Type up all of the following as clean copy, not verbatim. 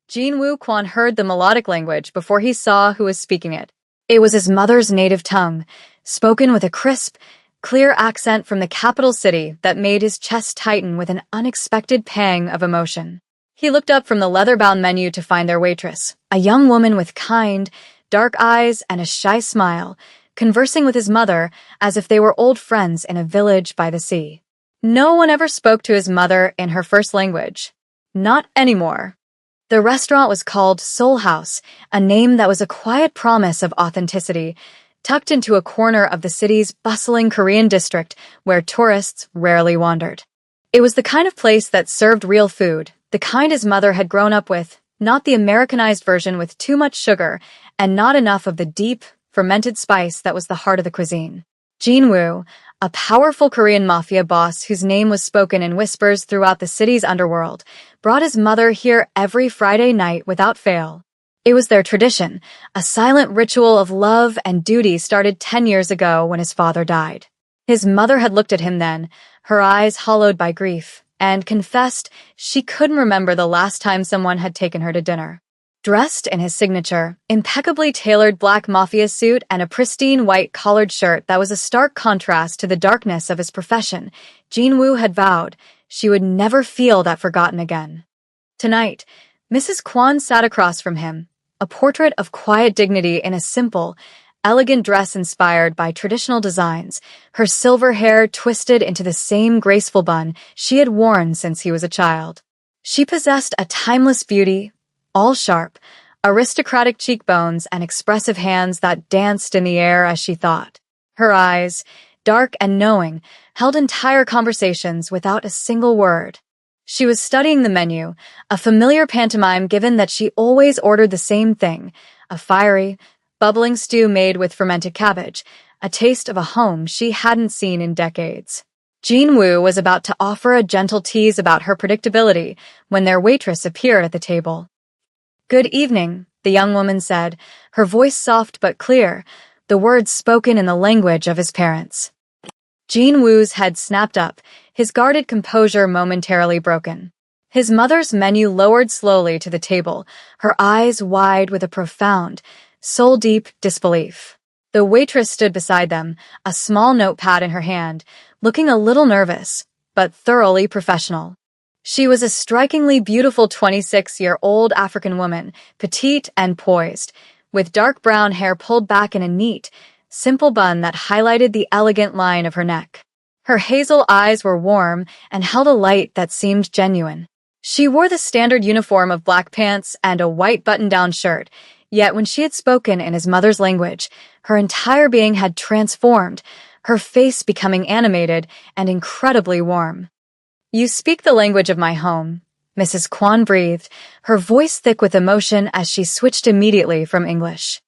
Jin-Woo Kwon heard the melodic language before he saw who was speaking it. It was his mother's native tongue, spoken with a crisp, clear accent from the capital city that made his chest tighten with an unexpected pang of emotion. He looked up from the leather-bound menu to find their waitress, a young woman with kind, dark eyes and a shy smile, conversing with his mother as if they were old friends in a village by the sea. No one ever spoke to his mother in her first language. Not anymore. The restaurant was called Soul House, a name that was a quiet promise of authenticity, tucked into a corner of the city's bustling Korean district where tourists rarely wandered. It was the kind of place that served real food, the kind his mother had grown up with, not the Americanized version with too much sugar and not enough of the deep, fermented spice that was the heart of the cuisine. Jin-Woo, a powerful Korean mafia boss whose name was spoken in whispers throughout the city's underworld, brought his mother here every Friday night without fail. It was their tradition, a silent ritual of love and duty started 10 years ago when his father died. His mother had looked at him then, her eyes hollowed by grief, and confessed she couldn't remember the last time someone had taken her to dinner. Dressed in his signature, impeccably tailored black mafia suit and a pristine white collared shirt that was a stark contrast to the darkness of his profession, Jin-Woo had vowed she would never feel that forgotten again. Tonight, Mrs. Kwon sat across from him, a portrait of quiet dignity in a simple, elegant dress inspired by traditional designs, her silver hair twisted into the same graceful bun she had worn since he was a child. She possessed a timeless beauty, all sharp, aristocratic cheekbones and expressive hands that danced in the air as she thought. Her eyes, dark and knowing, held entire conversations without a single word. She was studying the menu, a familiar pantomime given that she always ordered the same thing, a fiery, bubbling stew made with fermented cabbage, a taste of a home she hadn't seen in decades. Jin-Woo was about to offer a gentle tease about her predictability when their waitress appeared at the table. "Good evening," the young woman said, her voice soft but clear, the words spoken in the language of his parents. Jin-Woo's head snapped up, his guarded composure momentarily broken. His mother's menu lowered slowly to the table, her eyes wide with a profound, soul-deep disbelief. The waitress stood beside them, a small notepad in her hand, looking a little nervous, but thoroughly professional. She was a strikingly beautiful 26-year-old African woman, petite and poised, with dark brown hair pulled back in a neat, simple bun that highlighted the elegant line of her neck. Her hazel eyes were warm and held a light that seemed genuine. She wore the standard uniform of black pants and a white button-down shirt, yet when she had spoken in his mother's language, her entire being had transformed, her face becoming animated and incredibly warm. "You speak the language of my home," Mrs. Kwon breathed, her voice thick with emotion as she switched immediately from English.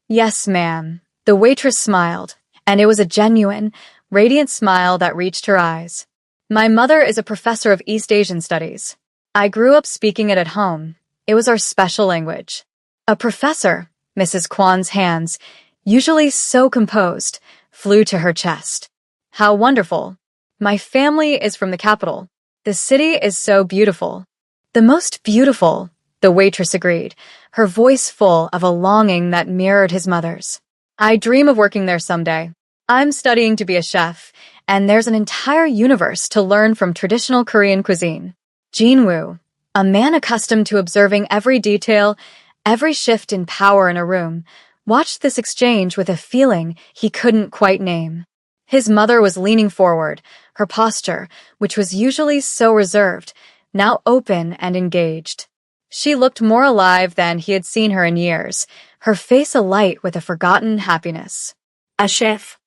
"Yes, ma'am." The waitress smiled, and it was a genuine, radiant smile that reached her eyes. "My mother is a professor of East Asian studies. I grew up speaking it at home. It was our special language." A professor, Mrs. Kwon's hands, usually so composed, flew to her chest. "How wonderful. My family is from the capital. The city is so beautiful." "The most beautiful," the waitress agreed, her voice full of a longing that mirrored his mother's. "I dream of working there someday. I'm studying to be a chef, and there's an entire universe to learn from traditional Korean cuisine." Jin-Woo, a man accustomed to observing every detail, every shift in power in a room, watched this exchange with a feeling he couldn't quite name. His mother was leaning forward, her posture, which was usually so reserved, now open and engaged. She looked more alive than he had seen her in years, her face alight with a forgotten happiness. "A chef."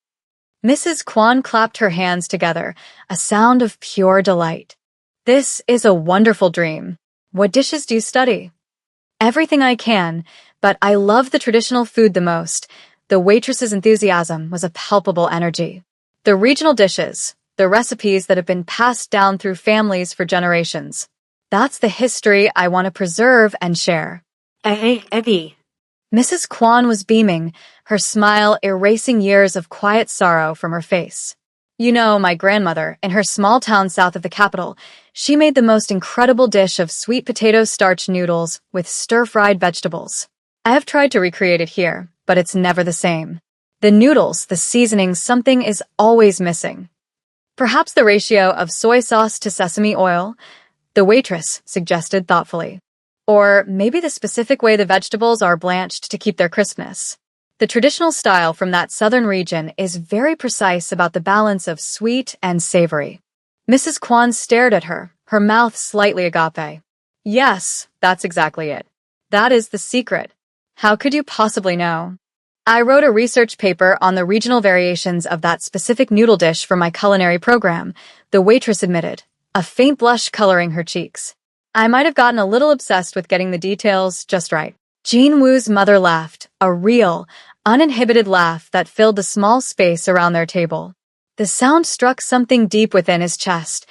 Mrs. Kwon clapped her hands together, a sound of pure delight. "This is a wonderful dream. What dishes do you study?" "Everything I can, but I love the traditional food the most." The waitress's enthusiasm was a palpable energy. "The regional dishes, the recipes that have been passed down through families for generations. That's the history I want to preserve and share." Evie. Mrs. Kwon was beaming, her smile erasing years of quiet sorrow from her face. "You know, my grandmother, in her small town south of the capital, She made the most incredible dish of sweet potato starch noodles with stir-fried vegetables. I have tried to recreate it here, but it's never the same. The noodles, the seasoning, something is always missing. Perhaps the ratio of soy sauce to sesame oil, the waitress suggested thoughtfully. Or maybe the specific way the vegetables are blanched to keep their crispness. The traditional style from that southern region is very precise about the balance of sweet and savory. Mrs. Kwan stared at her, her mouth slightly agape. Yes, that's exactly it. That is the secret. How could you possibly know? I wrote a research paper on the regional variations of that specific noodle dish for my culinary program, the waitress admitted, a faint blush coloring her cheeks. I might have gotten a little obsessed with getting the details just right. Jean Wu's mother laughed, a real, uninhibited laugh that filled the small space around their table. The sound struck something deep within his chest,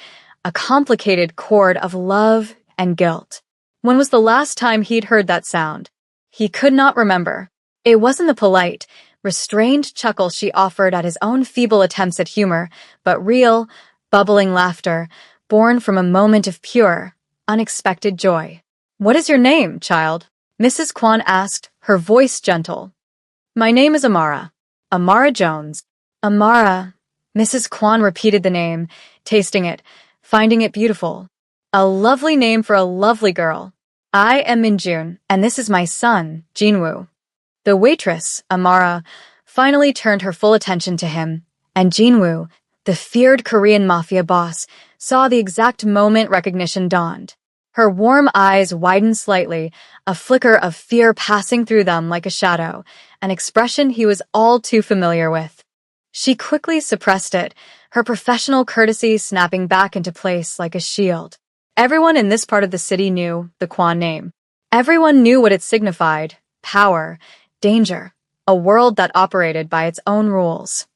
a complicated chord of love and guilt. When was the last time he'd heard that sound? He could not remember. It wasn't the polite, restrained chuckle she offered at his own feeble attempts at humor, but real, bubbling laughter, born from a moment of pure, unexpected joy. "What is your name, child?" Mrs. Kwan asked, her voice gentle. "My name is Amara. Amara Jones." Amara. Mrs. Kwan repeated the name, tasting it, finding it beautiful. A lovely name for a lovely girl. "I am Minjun, and this is my son, Jinwoo." The waitress, Amara, finally turned her full attention to him, and Jinwoo, the feared Korean Mafia boss, saw the exact moment recognition dawned. Her warm eyes widened slightly, a flicker of fear passing through them like a shadow, an expression he was all too familiar with. She quickly suppressed it, her professional courtesy snapping back into place like a shield. Everyone in this part of the city knew the Kwan name. Everyone knew what it signified: power, danger, a world that operated by its own rules.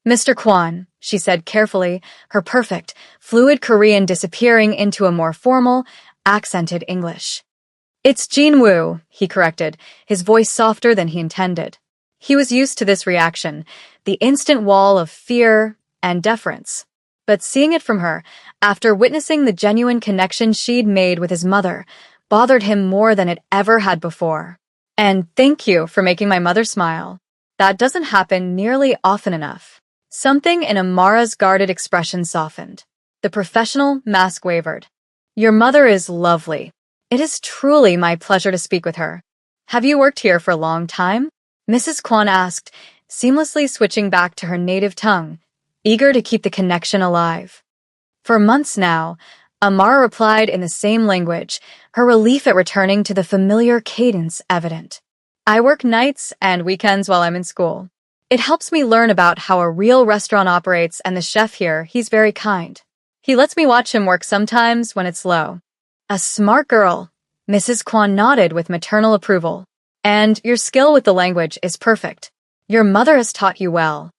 "Mr. Kwan," she said carefully, her perfect, fluid Korean disappearing into a more formal, accented English. "It's Jinwoo," he corrected, his voice softer than he intended. He was used to this reaction, the instant wall of fear and deference. But seeing it from her, after witnessing the genuine connection she'd made with his mother, bothered him more than it ever had before. "And thank you for making my mother smile. That doesn't happen nearly often enough." Something in Amara's guarded expression softened. The professional mask wavered. "Your mother is lovely. It is truly my pleasure to speak with her. Have you worked here for a long time?" Mrs. Kwan asked, seamlessly switching back to her native tongue, eager to keep the connection alive. "For months now," Amara replied in the same language, her relief at returning to the familiar cadence evident. "I work nights and weekends while I'm in school. It helps me learn about how a real restaurant operates, and the chef here, he's very kind. He lets me watch him work sometimes when it's low." "A smart girl," Mrs. Kwan nodded with maternal approval. "And your skill with the language is perfect. Your mother has taught you well."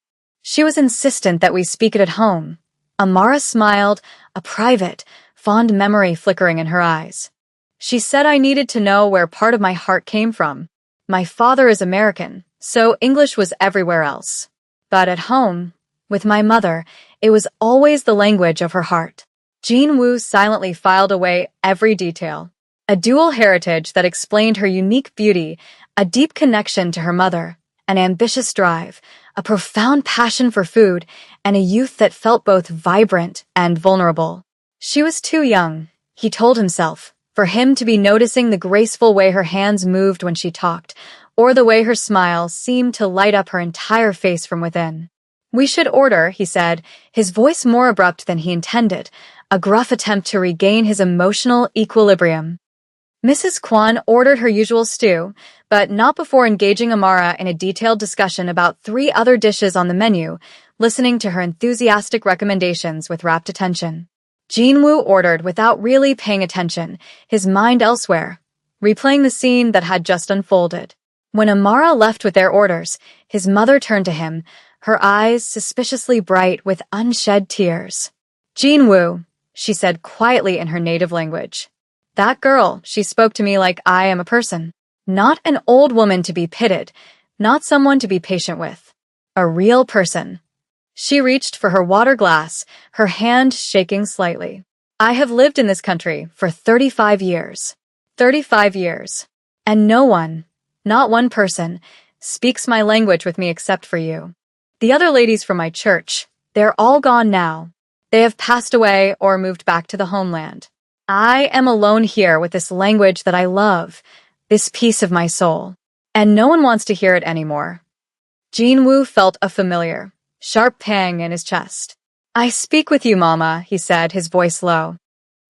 "She was insistent that we speak it at home." Amara smiled, a private, fond memory flickering in her eyes. "She said I needed to know where part of my heart came from. My father is American, so English was everywhere else. But at home, with my mother, it was always the language of her heart." Jean Wu silently filed away every detail. A dual heritage that explained her unique beauty, a deep connection to her mother, an ambitious drive, a profound passion for food, and a youth that felt both vibrant and vulnerable. She was too young, he told himself, for him to be noticing the graceful way her hands moved when she talked, or the way her smile seemed to light up her entire face from within. "We should order," he said, his voice more abrupt than he intended, a gruff attempt to regain his emotional equilibrium. Mrs. Kwan ordered her usual stew, but not before engaging Amara in a detailed discussion about 3 other dishes on the menu, listening to her enthusiastic recommendations with rapt attention. Jinwoo ordered without really paying attention, his mind elsewhere, replaying the scene that had just unfolded. When Amara left with their orders, his mother turned to him, her eyes suspiciously bright with unshed tears. "Jinwoo," she said quietly in her native language. "That girl, she spoke to me like I am a person. Not an old woman to be pitied, not someone to be patient with. A real person." She reached for her water glass, her hand shaking slightly. I have lived in this country for 35 years. 35 years. And no one, not one person, speaks my language with me except for you. The other ladies from my church, they're all gone now. They have passed away or moved back to the homeland. I am alone here with this language that I love, this piece of my soul. And no one wants to hear it anymore. Jinwoo felt a familiar, sharp pang in his chest. I speak with you, Mama, he said, his voice low.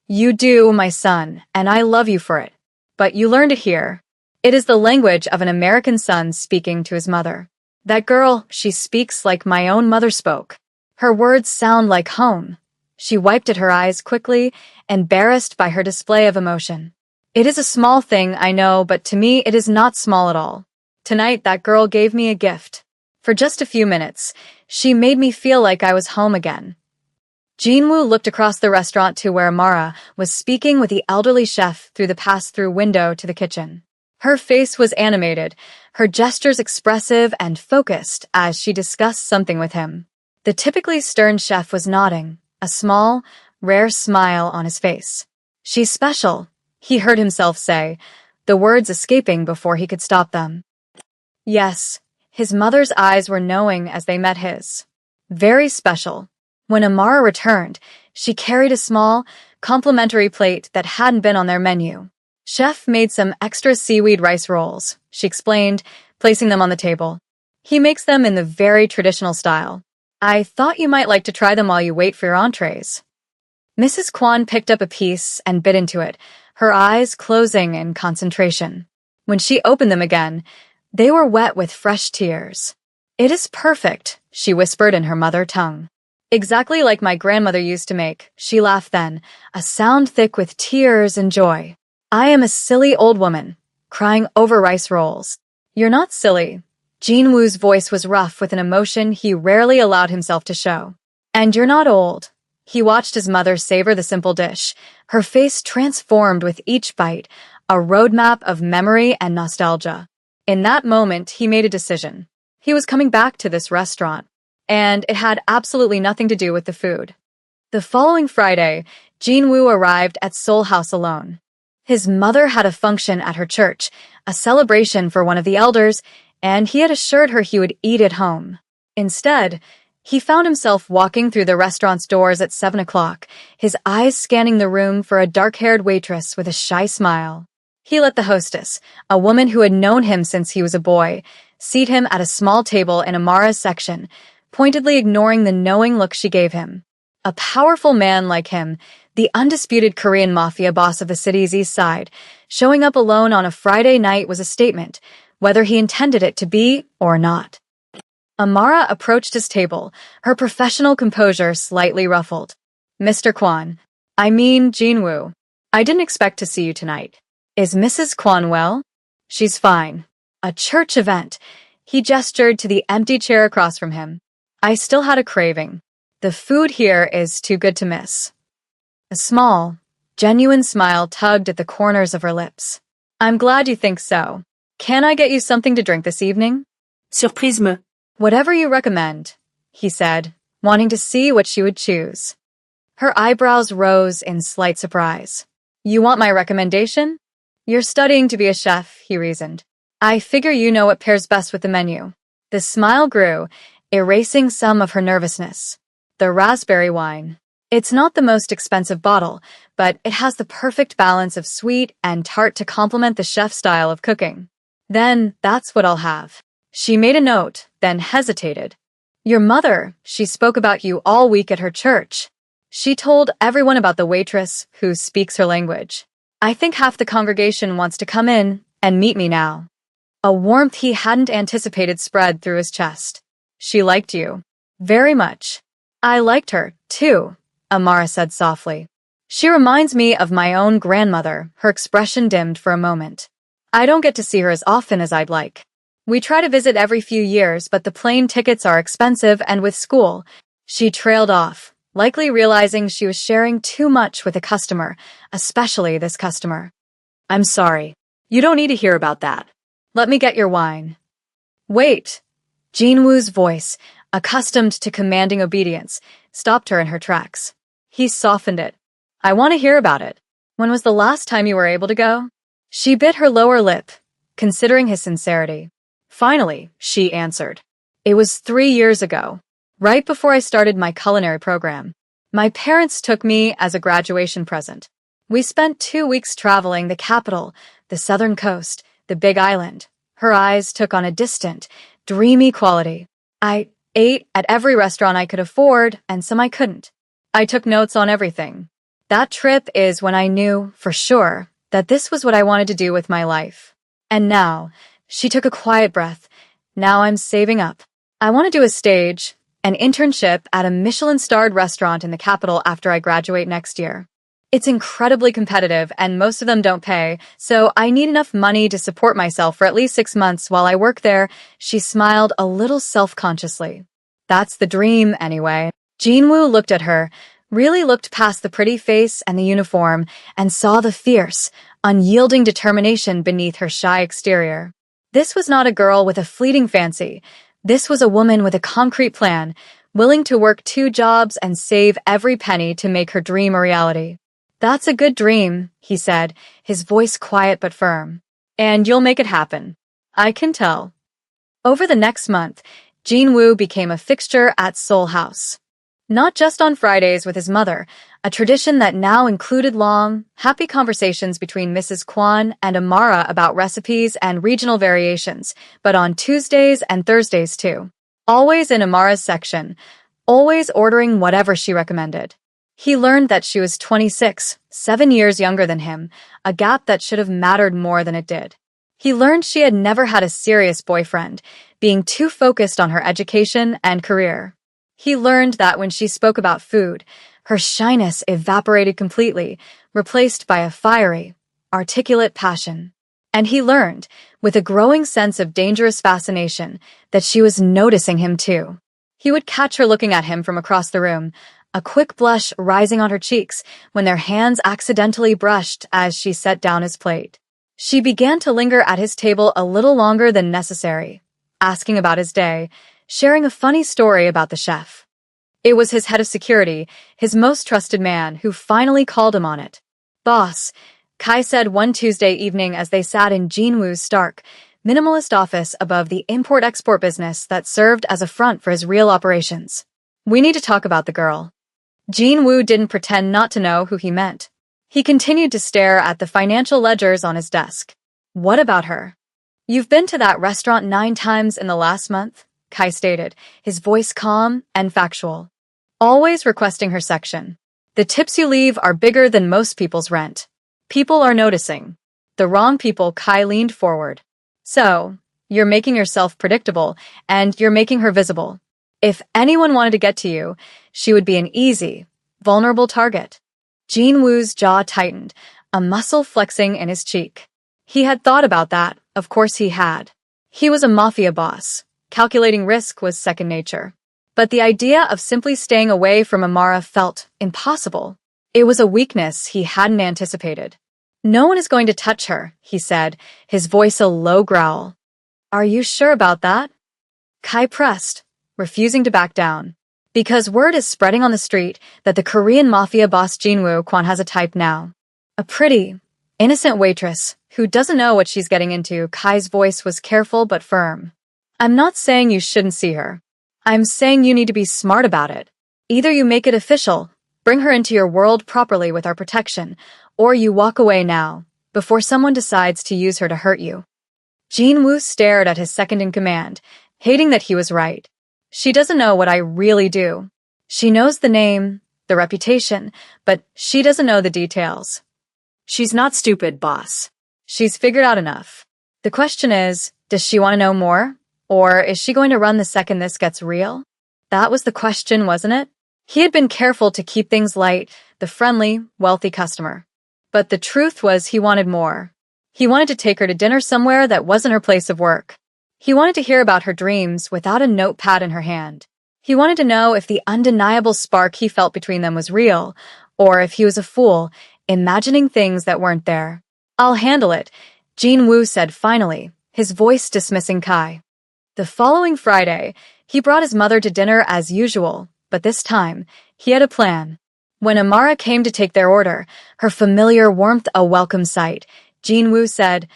You do, my son, and I love you for it. But you learned it here. It is the language of an American son speaking to his mother. That girl, she speaks like my own mother spoke. Her words sound like home. She wiped at her eyes quickly, embarrassed by her display of emotion. It is a small thing, I know, but to me it is not small at all. Tonight that girl gave me a gift. For just a few minutes, she made me feel like I was home again. Jinwoo looked across the restaurant to where Amara was speaking with the elderly chef through the pass-through window to the kitchen. Her face was animated, her gestures expressive and focused as she discussed something with him. The typically stern chef was nodding, a small, rare smile on his face. She's special, he heard himself say, the words escaping before he could stop them. Yes, his mother's eyes were knowing as they met his. Very special. When Amara returned, she carried a small, complimentary plate that hadn't been on their menu. Chef made some extra seaweed rice rolls, she explained, placing them on the table. He makes them in the very traditional style. I thought you might like to try them while you wait for your entrees. Mrs. Kwan picked up a piece and bit into it, her eyes closing in concentration. When she opened them again, they were wet with fresh tears. It is perfect, she whispered in her mother tongue. Exactly like my grandmother used to make, she laughed then, a sound thick with tears and joy. I am a silly old woman, crying over rice rolls. You're not silly. Jinwoo's voice was rough with an emotion he rarely allowed himself to show. And you're not old. He watched his mother savor the simple dish, her face transformed with each bite, a roadmap of memory and nostalgia. In that moment, he made a decision. He was coming back to this restaurant, and it had absolutely nothing to do with the food. The following Friday, Jinwoo arrived at Seoul House alone. His mother had a function at her church, a celebration for one of the elders, and he had assured her he would eat at home. Instead, he found himself walking through the restaurant's doors at 7 o'clock, his eyes scanning the room for a dark-haired waitress with a shy smile. He let the hostess, a woman who had known him since he was a boy, seat him at a small table in Amara's section, pointedly ignoring the knowing look she gave him. A powerful man like him, the undisputed Korean Mafia boss of the city's east side, showing up alone on a Friday night was a statement, whether he intended it to be or not. Amara approached his table, her professional composure slightly ruffled. Mr. Kwan, I mean Jinwoo, I didn't expect to see you tonight. Is Mrs. Kwan well? She's fine. A church event. He gestured to the empty chair across from him. I still had a craving. The food here is too good to miss. A small, genuine smile tugged at the corners of her lips. I'm glad you think so. Can I get you something to drink this evening? Surprise me. Whatever you recommend, he said, wanting to see what she would choose. Her eyebrows rose in slight surprise. You want my recommendation? You're studying to be a chef, he reasoned. I figure you know what pairs best with the menu. The smile grew, erasing some of her nervousness. The raspberry wine. It's not the most expensive bottle, but it has the perfect balance of sweet and tart to complement the chef's style of cooking. Then, that's what I'll have. She made a note, then hesitated. Your mother, she spoke about you all week at her church. She told everyone about the waitress who speaks her language. I think half the congregation wants to come in and meet me now. A warmth he hadn't anticipated spread through his chest. She liked you. Very much. I liked her, too, Amara said softly. She reminds me of my own grandmother, her expression dimmed for a moment. I don't get to see her as often as I'd like. We try to visit every few years, but the plane tickets are expensive, and with school, she trailed off, likely realizing she was sharing too much with a customer, especially this customer. I'm sorry. You don't need to hear about that. Let me get your wine. Wait. Jinwoo's voice, accustomed to commanding obedience, stopped her in her tracks. He softened it. I want to hear about it. When was the last time you were able to go? She bit her lower lip, considering his sincerity. Finally, she answered. It was 3 years ago, right before I started my culinary program. My parents took me as a graduation present. We spent 2 weeks traveling the capital, the southern coast, the Big Island. Her eyes took on a distant, dreamy quality. I ate at every restaurant I could afford and some I couldn't. I took notes on everything. That trip is when I knew, for sure, that this was what I wanted to do with my life. And now, she took a quiet breath. Now I'm saving up. I want to do a stage, an internship at a Michelin-starred restaurant in the capital after I graduate next year. It's incredibly competitive and most of them don't pay, so I need enough money to support myself for at least 6 months while I work there. She smiled a little self-consciously. That's the dream, anyway. Jinwoo looked at her, really looked past the pretty face and the uniform, and saw the fierce, unyielding determination beneath her shy exterior. This was not a girl with a fleeting fancy. This was a woman with a concrete plan, willing to work 2 jobs and save every penny to make her dream a reality. That's a good dream, he said, his voice quiet but firm. And you'll make it happen. I can tell. Over the next month, Jinwoo became a fixture at Seoul House. Not just on Fridays with his mother, a tradition that now included long, happy conversations between Mrs. Kwan and Amara about recipes and regional variations, but on Tuesdays and Thursdays too. Always in Amara's section, always ordering whatever she recommended. He learned that she was 26, 7 years younger than him, a gap that should have mattered more than it did. He learned she had never had a serious boyfriend, being too focused on her education and career. He learned that when she spoke about food, her shyness evaporated completely, replaced by a fiery, articulate passion. And he learned, with a growing sense of dangerous fascination, that she was noticing him too. He would catch her looking at him from across the room, a quick blush rising on her cheeks when their hands accidentally brushed as she set down his plate. She began to linger at his table a little longer than necessary, asking about his day, sharing a funny story about the chef. It was his head of security, his most trusted man, who finally called him on it. Boss, Kai said one Tuesday evening as they sat in Jinwoo's stark, minimalist office above the import-export business that served as a front for his real operations. We need to talk about the girl. Jinwoo didn't pretend not to know who he meant. He continued to stare at the financial ledgers on his desk. What about her? You've been to that restaurant 9 times in the last month, Kai stated, his voice calm and factual. Always requesting her section. The tips you leave are bigger than most people's rent. People are noticing. The wrong people. Kai leaned forward. So, you're making yourself predictable, and you're making her visible. If anyone wanted to get to you, she would be an easy, vulnerable target. Jinwoo's jaw tightened, a muscle flexing in his cheek. He had thought about that, of course he had. He was a mafia boss. Calculating risk was second nature. But the idea of simply staying away from Amara felt impossible. It was a weakness he hadn't anticipated. No one is going to touch her, he said, his voice a low growl. Are you sure about that? Kai pressed, refusing to back down. Because word is spreading on the street that the Korean mafia boss Jinwoo Kwan has a type now. A pretty, innocent waitress who doesn't know what she's getting into. Kai's voice was careful but firm. I'm not saying you shouldn't see her. I'm saying you need to be smart about it. Either you make it official, bring her into your world properly with our protection, or you walk away now, before someone decides to use her to hurt you. Jinwoo stared at his second-in-command, hating that he was right. She doesn't know what I really do. She knows the name, the reputation, but she doesn't know the details. She's not stupid, boss. She's figured out enough. The question is, does she want to know more? Or is she going to run the second this gets real? That was the question, wasn't it? He had been careful to keep things light, the friendly, wealthy customer. But the truth was he wanted more. He wanted to take her to dinner somewhere that wasn't her place of work. He wanted to hear about her dreams without a notepad in her hand. He wanted to know if the undeniable spark he felt between them was real, or if he was a fool, imagining things that weren't there. I'll handle it, Jinwoo said finally, his voice dismissing Kai. The following Friday, he brought his mother to dinner as usual, but this time, he had a plan. When Amara came to take their order, her familiar warmth a welcome sight, Jinwoo said,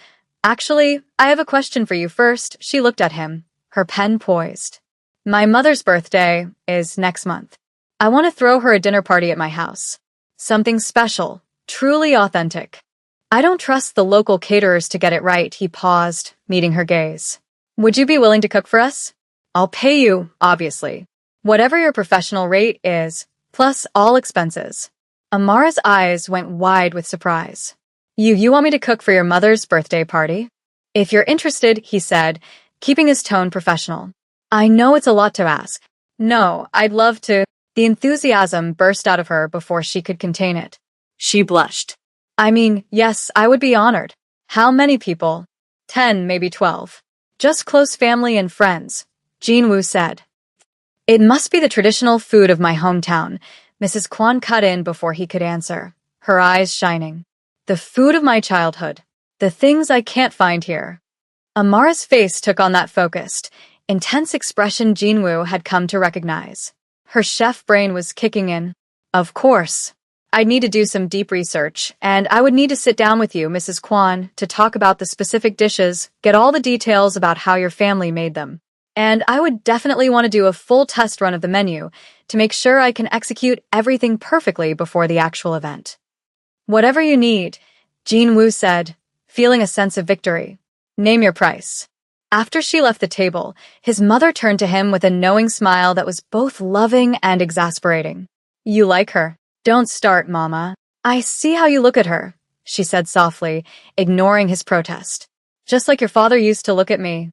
"Actually, I have a question for you first." She looked at him, her pen poised. "My mother's birthday is next month. I want to throw her a dinner party at my house. Something special, truly authentic. I don't trust the local caterers to get it right." He paused, meeting her gaze. "Would you be willing to cook for us? I'll pay you, obviously. Whatever your professional rate is, plus all expenses." Amara's eyes went wide with surprise. You want me to cook for your mother's birthday party?" "If you're interested," he said, keeping his tone professional. "I know it's a lot to ask." "No, I'd love to." The enthusiasm burst out of her before she could contain it. She blushed. "I mean, yes, I would be honored." "How many people?" 10, maybe 12. "Just close family and friends," Jinwoo said. "It must be the traditional food of my hometown," Mrs. Kwan cut in before he could answer, her eyes shining. "The food of my childhood. The things I can't find here." Amara's face took on that focused, intense expression Jinwoo had come to recognize. Her chef brain was kicking in. "Of course. I'd need to do some deep research, and I would need to sit down with you, Mrs. Kwan, to talk about the specific dishes, get all the details about how your family made them. And I would definitely want to do a full test run of the menu to make sure I can execute everything perfectly before the actual event." "Whatever you need," Jinwoo said, feeling a sense of victory. "Name your price." After she left the table, his mother turned to him with a knowing smile that was both loving and exasperating. "You like her? Don't start, Mama. I see how you look at her," she said softly, ignoring his protest. "Just like your father used to look at me.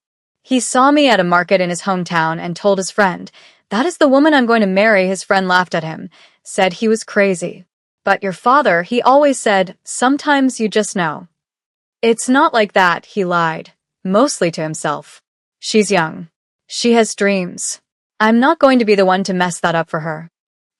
He saw me at a market in his hometown and told his friend, 'That is the woman I'm going to marry.' His friend laughed at him, said he was crazy. But your father, he always said, 'Sometimes you just know.'" "It's not like that," he lied, mostly to himself. "She's young. She has dreams. I'm not going to be the one to mess that up for her."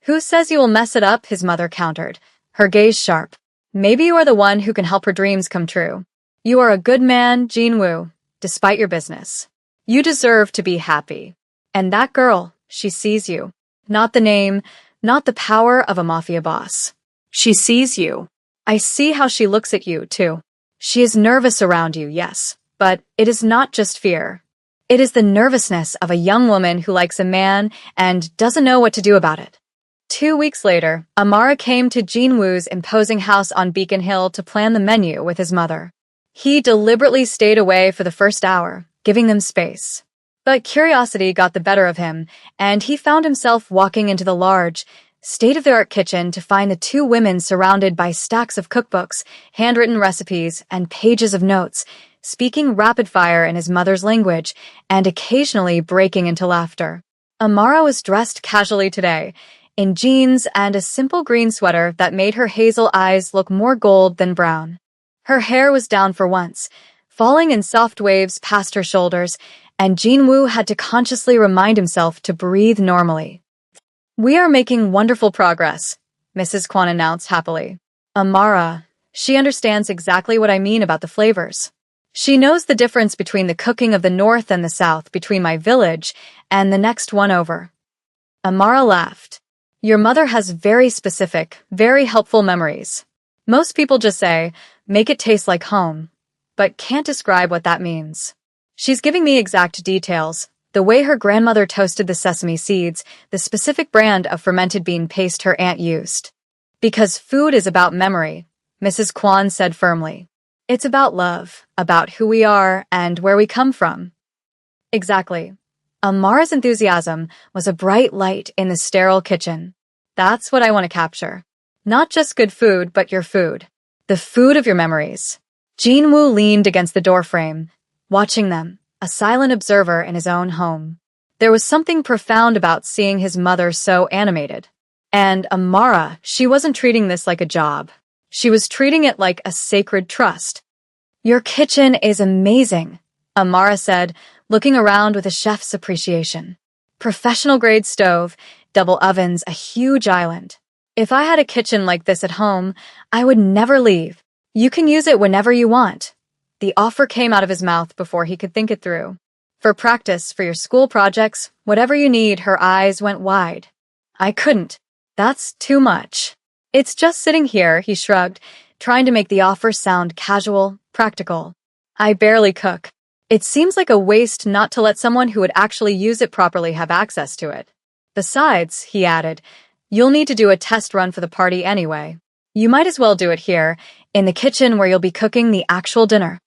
"Who says you will mess it up?" his mother countered, her gaze sharp. "Maybe you are the one who can help her dreams come true. You are a good man, Jinwoo, despite your business. You deserve to be happy. And that girl, she sees you. Not the name, not the power of a mafia boss. She sees you. I see how she looks at you, too. She is nervous around you, yes, but it is not just fear. It is the nervousness of a young woman who likes a man and doesn't know what to do about it." 2 weeks later, Amara came to Jinwoo's imposing house on Beacon Hill to plan the menu with his mother. He deliberately stayed away for the first hour, giving them space. But curiosity got the better of him, and he found himself walking into the large, state-of-the-art kitchen to find the two women surrounded by stacks of cookbooks, handwritten recipes, and pages of notes, speaking rapid-fire in his mother's language, and occasionally breaking into laughter. Amara was dressed casually today, in jeans and a simple green sweater that made her hazel eyes look more gold than brown. Her hair was down for once, falling in soft waves past her shoulders, and Jinwoo had to consciously remind himself to breathe normally. "We are making wonderful progress," Mrs. Kwan announced happily. "Amara, she understands exactly what I mean about the flavors. She knows the difference between the cooking of the North and the South, between my village and the next one over." Amara laughed. "Your mother has very specific, very helpful memories. Most people just say, 'Make it taste like home,' but can't describe what that means. She's giving me exact details, the way her grandmother toasted the sesame seeds, the specific brand of fermented bean paste her aunt used. Because food is about memory," Mrs. Kwan said firmly. "It's about love, about who we are and where we come from." Exactly. Amara's enthusiasm was a bright light in the sterile kitchen. "That's what I want to capture. Not just good food, but your food. The food of your memories." Jinwoo leaned against the doorframe, watching them, a silent observer in his own home. There was something profound about seeing his mother so animated. And Amara, she wasn't treating this like a job. She was treating it like a sacred trust. "Your kitchen is amazing," Amara said, looking around with a chef's appreciation. "Professional-grade stove, double ovens, a huge island. If I had a kitchen like this at home, I would never leave. You can use it whenever you want." The offer came out of his mouth before he could think it through. "For practice, for your school projects, whatever you need." Her eyes went wide. "I couldn't. That's too much." It's just sitting here, he shrugged, trying to make the offer sound casual, practical. I barely cook. It seems like a waste not to let someone who would actually use it properly have access to it. Besides, he added, you'll need to do a test run for the party anyway. You might as well do it here, in the kitchen where you'll be cooking the actual dinner.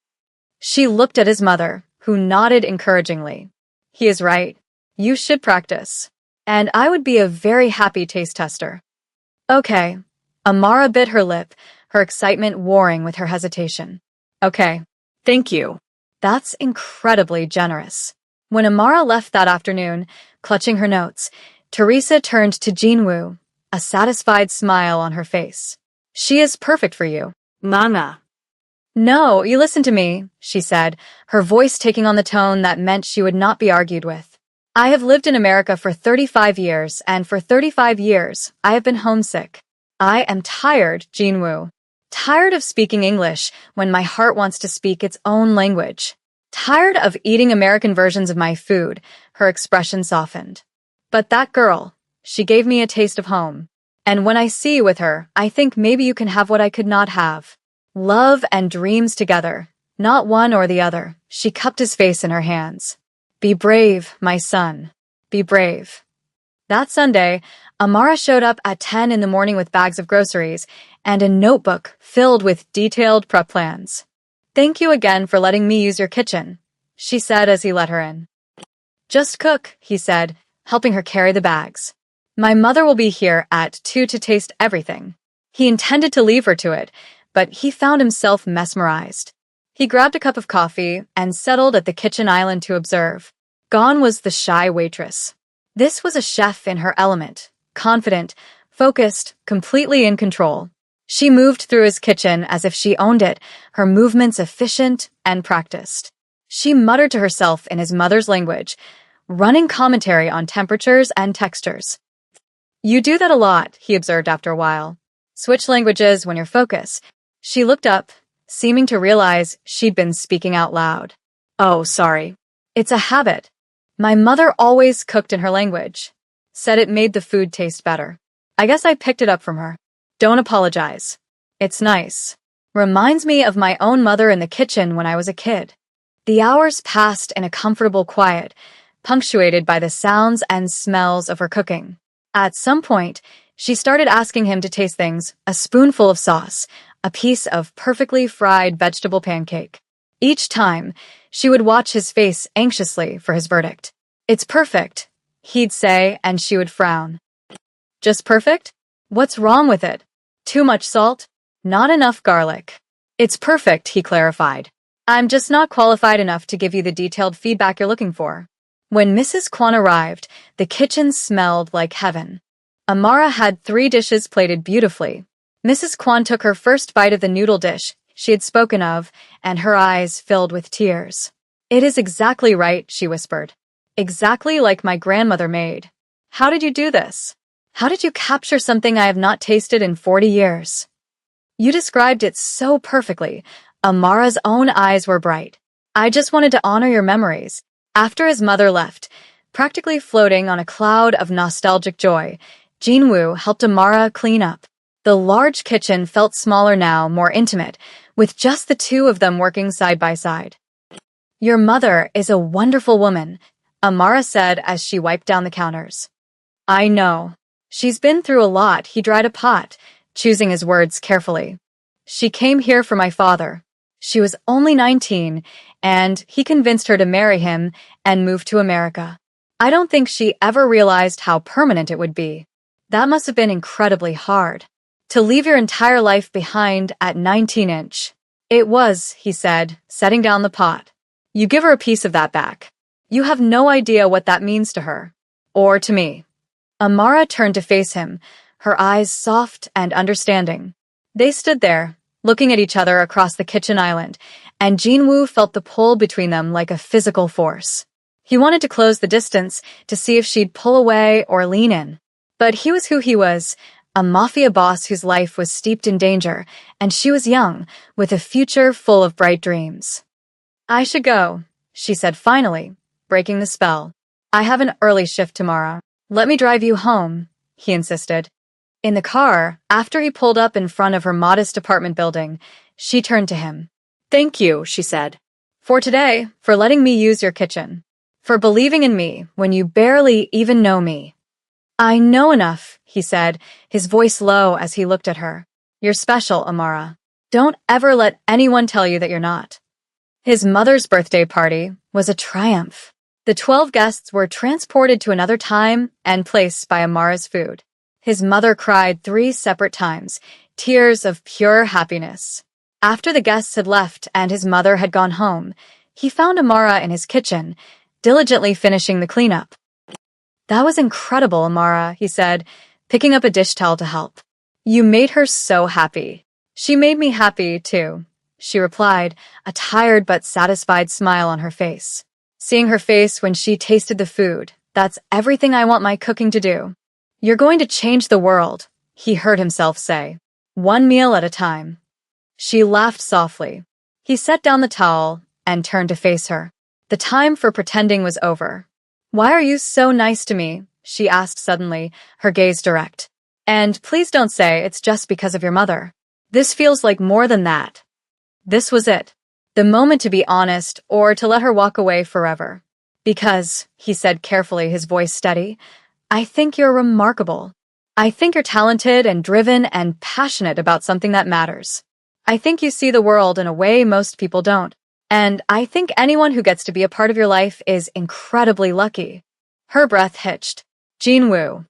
She looked at his mother, who nodded encouragingly. He is right. You should practice. And I would be a very happy taste tester. Okay. Amara bit her lip, her excitement warring with her hesitation. Okay. Thank you. That's incredibly generous. When Amara left that afternoon, clutching her notes, Teresa turned to Jinwoo, a satisfied smile on her face. She is perfect for you. Mama. No, you listen to me, she said, her voice taking on the tone that meant she would not be argued with. I have lived in America for 35 years, and for 35 years, I have been homesick. I am tired, Jinwoo. Tired of speaking English when my heart wants to speak its own language. Tired of eating American versions of my food, her expression softened. But that girl, she gave me a taste of home. And when I see you with her, I think maybe you can have what I could not have. Love and dreams together, not one or the other. She cupped his face in her hands. Be brave, my son. Be brave. That Sunday, Amara showed up at 10 in the morning with bags of groceries and a notebook filled with detailed prep plans. Thank you again for letting me use your kitchen, she said as he let her in. Just cook, he said, helping her carry the bags. My mother will be here at 2 to taste everything. He intended to leave her to it, but he found himself mesmerized. He grabbed a cup of coffee and settled at the kitchen island to observe. Gone was the shy waitress. This was a chef in her element, confident, focused, completely in control. She moved through his kitchen as if she owned it, her movements efficient and practiced. She muttered to herself in his mother's language, running commentary on temperatures and textures. You do that a lot, he observed after a while. Switch languages when you're focused. She looked up, seeming to realize she'd been speaking out loud. Oh, sorry. It's a habit. My mother always cooked in her language. Said it made the food taste better. I guess I picked it up from her. Don't apologize. It's nice. Reminds me of my own mother in the kitchen when I was a kid. The hours passed in a comfortable quiet, punctuated by the sounds and smells of her cooking. At some point, she started asking him to taste things, a spoonful of sauce, a piece of perfectly fried vegetable pancake. Each time, she would watch his face anxiously for his verdict. It's perfect, he'd say, and she would frown. Just perfect? What's wrong with it? Too much salt? Not enough garlic. It's perfect, he clarified. I'm just not qualified enough to give you the detailed feedback you're looking for. When Mrs. Kwan arrived, the kitchen smelled like heaven. Amara had 3 dishes plated beautifully. Mrs. Kwan took her first bite of the noodle dish she had spoken of, and her eyes filled with tears. It is exactly right, she whispered. Exactly like my grandmother made. How did you do this? How did you capture something I have not tasted in 40 years? You described it so perfectly. Amara's own eyes were bright. I just wanted to honor your memories. After his mother left, practically floating on a cloud of nostalgic joy, Jinwoo helped Amara clean up. The large kitchen felt smaller now, more intimate, with just the 2 of them working side by side. Your mother is a wonderful woman, Amara said as she wiped down the counters. I know. She's been through a lot, he dried a pot, choosing his words carefully. She came here for my father. She was only 19, and he convinced her to marry him and move to America. I don't think she ever realized how permanent it would be. That must have been incredibly hard. To leave your entire life behind at 19-inch. It was, he said, setting down the pot. You give her a piece of that back. You have no idea what that means to her. Or to me. Amara turned to face him, her eyes soft and understanding. They stood there, looking at each other across the kitchen island, and Jinwoo felt the pull between them like a physical force. He wanted to close the distance to see if she'd pull away or lean in. But he was who he was, a mafia boss whose life was steeped in danger, and she was young, with a future full of bright dreams. I should go, she said finally, breaking the spell. I have an early shift tomorrow. Let me drive you home, he insisted. In the car, after he pulled up in front of her modest apartment building, she turned to him. "Thank you," she said, "for today, for letting me use your kitchen, for believing in me when you barely even know me." "I know enough," he said, his voice low as he looked at her. "You're special, Amara. Don't ever let anyone tell you that you're not." His mother's birthday party was a triumph. The 12 guests were transported to another time and place by Amara's food. His mother cried 3 separate times, tears of pure happiness. After the guests had left and his mother had gone home, he found Amara in his kitchen, diligently finishing the cleanup. "That was incredible, Amara," he said, picking up a dish towel to help. "You made her so happy." "She made me happy, too," she replied, a tired but satisfied smile on her face. Seeing her face when she tasted the food, "That's everything I want my cooking to do." "You're going to change the world," he heard himself say. "One meal at a time." She laughed softly. He set down the towel and turned to face her. The time for pretending was over. "Why are you so nice to me?" she asked suddenly, her gaze direct. "And please don't say it's just because of your mother. This feels like more than that." This was it. The moment to be honest or to let her walk away forever. "Because," he said carefully, his voice steady, "I think you're remarkable. I think you're talented and driven and passionate about something that matters. I think you see the world in a way most people don't. And I think anyone who gets to be a part of your life is incredibly lucky." Her breath hitched. "Jean Wu."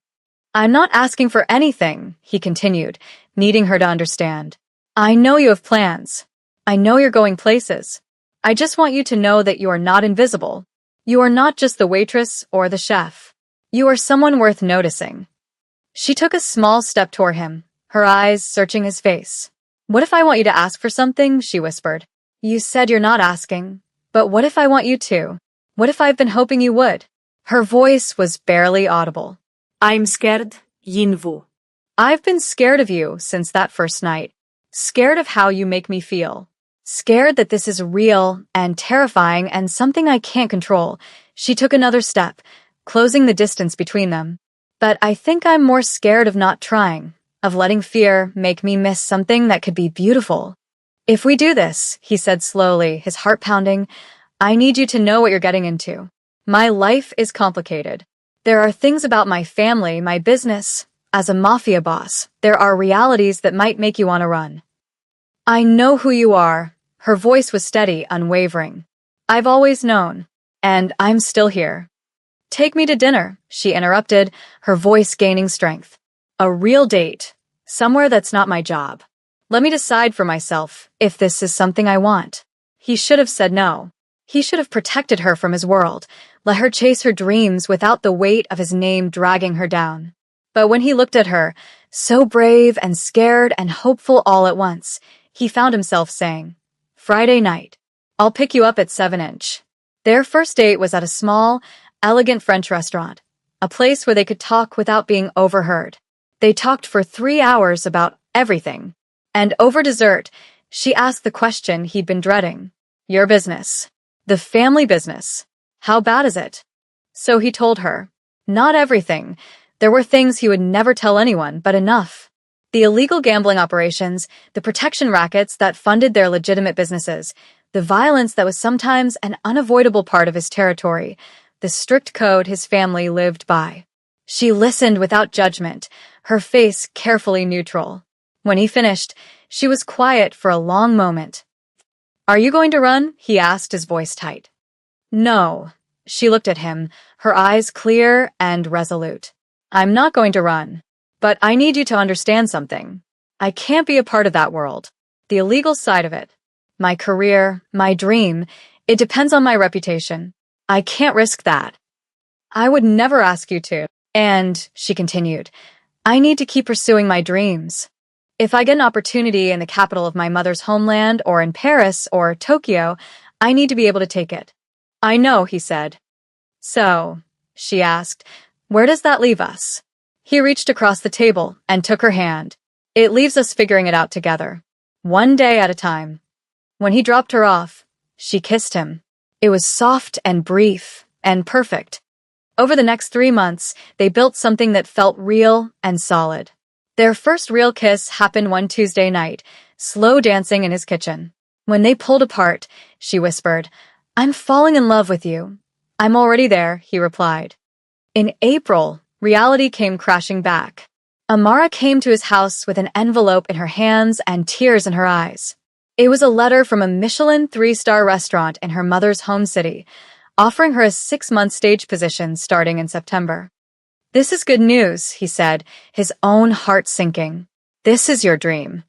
"I'm not asking for anything," he continued, needing her to understand. "I know you have plans. I know you're going places. I just want you to know that you are not invisible. You are not just the waitress or the chef. You are someone worth noticing." She took a small step toward him, her eyes searching his face. "What if I want you to ask for something?" she whispered. "You said you're not asking, but what if I want you to? What if I've been hoping you would?" Her voice was barely audible. "I'm scared, Yinvu." "I've been scared of you since that first night. Scared of how you make me feel. Scared that this is real and terrifying and something I can't control." She took another step, closing the distance between them. "But I think I'm more scared of not trying, of letting fear make me miss something that could be beautiful." "If we do this," he said slowly, his heart pounding, "I need you to know what you're getting into. My life is complicated. There are things about my family, my business. As a mafia boss, there are realities that might make you want to run. I know who you are." Her voice was steady, unwavering. "I've always known. And I'm still here." "Take me to dinner," she interrupted, her voice gaining strength. "A real date. Somewhere that's not my job. Let me decide for myself if this is something I want." He should have said no. He should have protected her from his world, let her chase her dreams without the weight of his name dragging her down. But when he looked at her, so brave and scared and hopeful all at once, he found himself saying, "Friday night. I'll pick you up at 7-inch. Their first date was at a small, elegant French restaurant, a place where they could talk without being overheard. They talked for 3 hours about everything. And over dessert, she asked the question he'd been dreading. "Your business. The family business. How bad is it?" So he told her. Not everything. There were things he would never tell anyone, but enough. The illegal gambling operations, the protection rackets that funded their legitimate businesses, the violence that was sometimes an unavoidable part of his territory, the strict code his family lived by. She listened without judgment, her face carefully neutral. When he finished, she was quiet for a long moment. "Are you going to run?" he asked, his voice tight. "No." She looked at him, her eyes clear and resolute. "I'm not going to run. But I need you to understand something. I can't be a part of that world. The illegal side of it. My career, my dream, it depends on my reputation. I can't risk that. I would never ask you to. And," she continued, "I need to keep pursuing my dreams. If I get an opportunity in the capital of my mother's homeland or in Paris or Tokyo, I need to be able to take it." "I know," he said. "So," she asked, "where does that leave us?" He reached across the table and took her hand. "It leaves us figuring it out together. One day at a time." When he dropped her off, she kissed him. It was soft and brief and perfect. Over the next 3 months, they built something that felt real and solid. Their first real kiss happened one Tuesday night, slow dancing in his kitchen. When they pulled apart, she whispered, "I'm falling in love with you." "I'm already there," he replied. In April, reality came crashing back. Amara came to his house with an envelope in her hands and tears in her eyes. It was a letter from a Michelin 3-star restaurant in her mother's home city, offering her a 6-month stage position starting in September. "This is good news," he said, his own heart sinking. "This is your dream."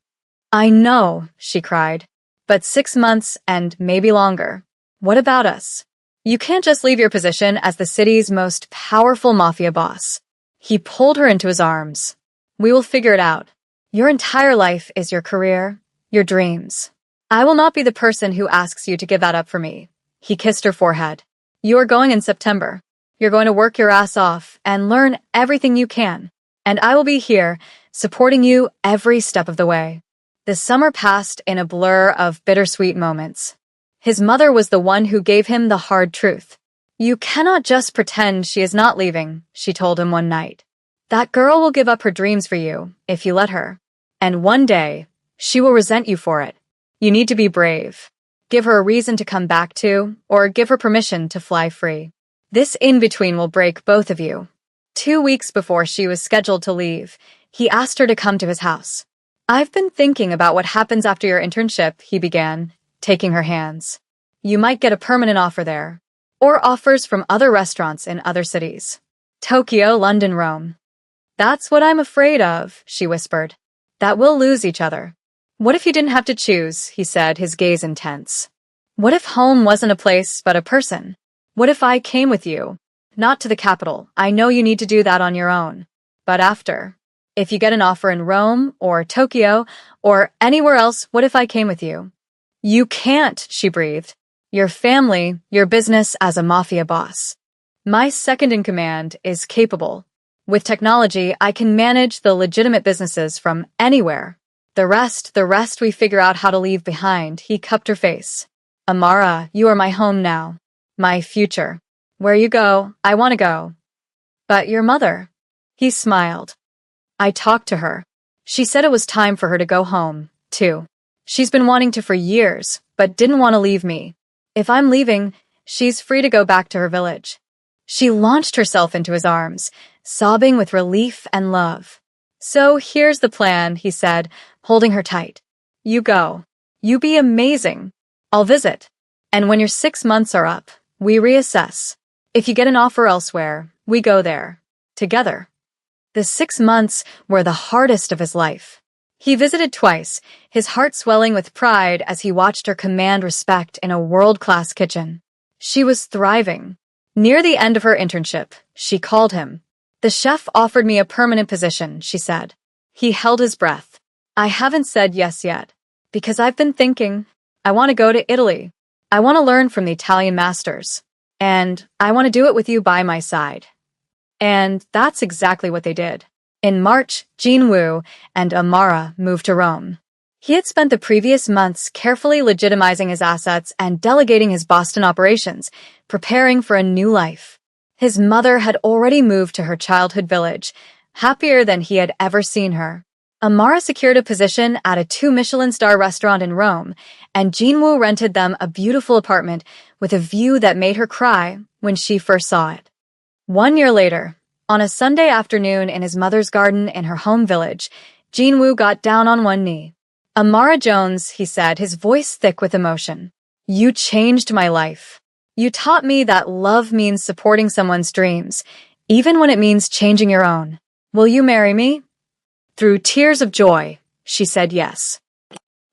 "I know," she cried. "But 6 months and maybe longer. What about us? You can't just leave your position as the city's most powerful mafia boss." He pulled her into his arms. "We will figure it out. Your entire life is your career, your dreams. I will not be the person who asks you to give that up for me." He kissed her forehead. "You are going in September. You're going to work your ass off and learn everything you can. And I will be here, supporting you every step of the way." The summer passed in a blur of bittersweet moments. His mother was the one who gave him the hard truth. "You cannot just pretend she is not leaving," she told him one night. "That girl will give up her dreams for you, if you let her. And one day, she will resent you for it. You need to be brave. Give her a reason to come back to, or give her permission to fly free. This in-between will break both of you." 2 weeks before she was scheduled to leave, he asked her to come to his house. "I've been thinking about what happens after your internship," he began, taking her hands. "You might get a permanent offer there, or offers from other restaurants in other cities. Tokyo, London, Rome." "That's what I'm afraid of," she whispered. "That we'll lose each other." "What if you didn't have to choose?" he said, his gaze intense. "What if home wasn't a place, but a person? What if I came with you? Not to the capital. I know you need to do that on your own. But after, if you get an offer in Rome, or Tokyo, or anywhere else, what if I came with you?" "You can't," she breathed. "Your family, your business as a mafia boss. My second in command is capable. With technology, I can manage the legitimate businesses from anywhere. The rest we figure out how to leave behind." He cupped her face. "Amara, you are my home now. My future. Where you go, I want to go." "But your mother?" He smiled. "I talked to her. She said it was time for her to go home, too. She's been wanting to for years, but didn't want to leave me. If I'm leaving, she's free to go back to her village." She launched herself into his arms, sobbing with relief and love. "So here's the plan," he said, holding her tight. "You go. You be amazing. I'll visit. And when your 6 months are up, we reassess. If you get an offer elsewhere, we go there. Together." The 6 months were the hardest of his life. He visited twice, his heart swelling with pride as he watched her command respect in a world-class kitchen. She was thriving. Near the end of her internship, she called him. "The chef offered me a permanent position," she said. He held his breath. "I haven't said yes yet, because I've been thinking. I want to go to Italy. I want to learn from the Italian masters. And I want to do it with you by my side." And that's exactly what they did. In March, Jinwoo and Amara moved to Rome. He had spent the previous months carefully legitimizing his assets and delegating his Boston operations, preparing for a new life. His mother had already moved to her childhood village, happier than he had ever seen her. Amara secured a position at a 2-Michelin-star restaurant in Rome, and Jinwoo rented them a beautiful apartment with a view that made her cry when she first saw it. 1 year later, on a Sunday afternoon in his mother's garden in her home village, Jinwoo got down on one knee. "Amara Jones," he said, his voice thick with emotion. "You changed my life. You taught me that love means supporting someone's dreams, even when it means changing your own. Will you marry me?" Through tears of joy, she said yes.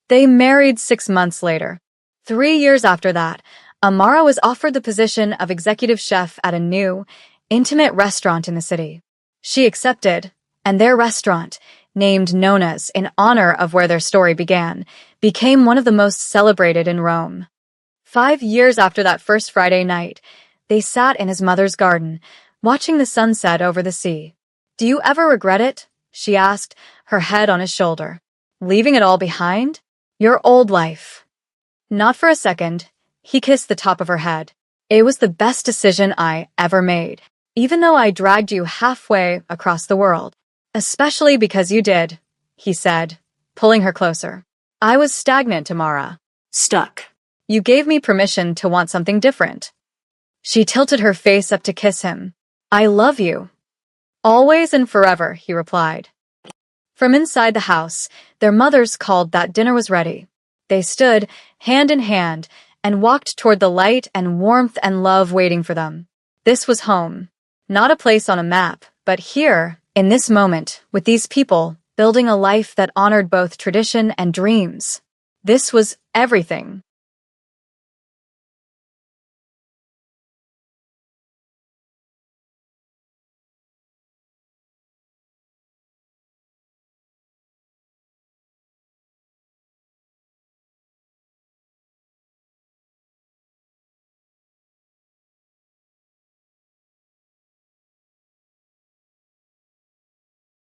They married 6 months later. 3 years after that, Amara was offered the position of executive chef at a new, intimate restaurant in the city. She accepted, and their restaurant, named Nona's in honor of where their story began, became one of the most celebrated in Rome. 5 years after that first Friday night, they sat in his mother's garden, watching the sunset over the sea. "Do you ever regret it?" she asked, her head on his shoulder. "Leaving it all behind? Your old life?" "Not for a second." He kissed the top of her head. "It was the best decision I ever made, even though I dragged you halfway across the world." Especially because you did, he said, pulling her closer. I was stagnant, Amara. Stuck. You gave me permission to want something different. She tilted her face up to kiss him. I love you. Always and forever, he replied. From inside the house, their mothers called that dinner was ready. They stood, hand in hand, and walked toward the light and warmth and love waiting for them. This was home. Not a place on a map, but here, in this moment, with these people, building a life that honored both tradition and dreams. This was everything.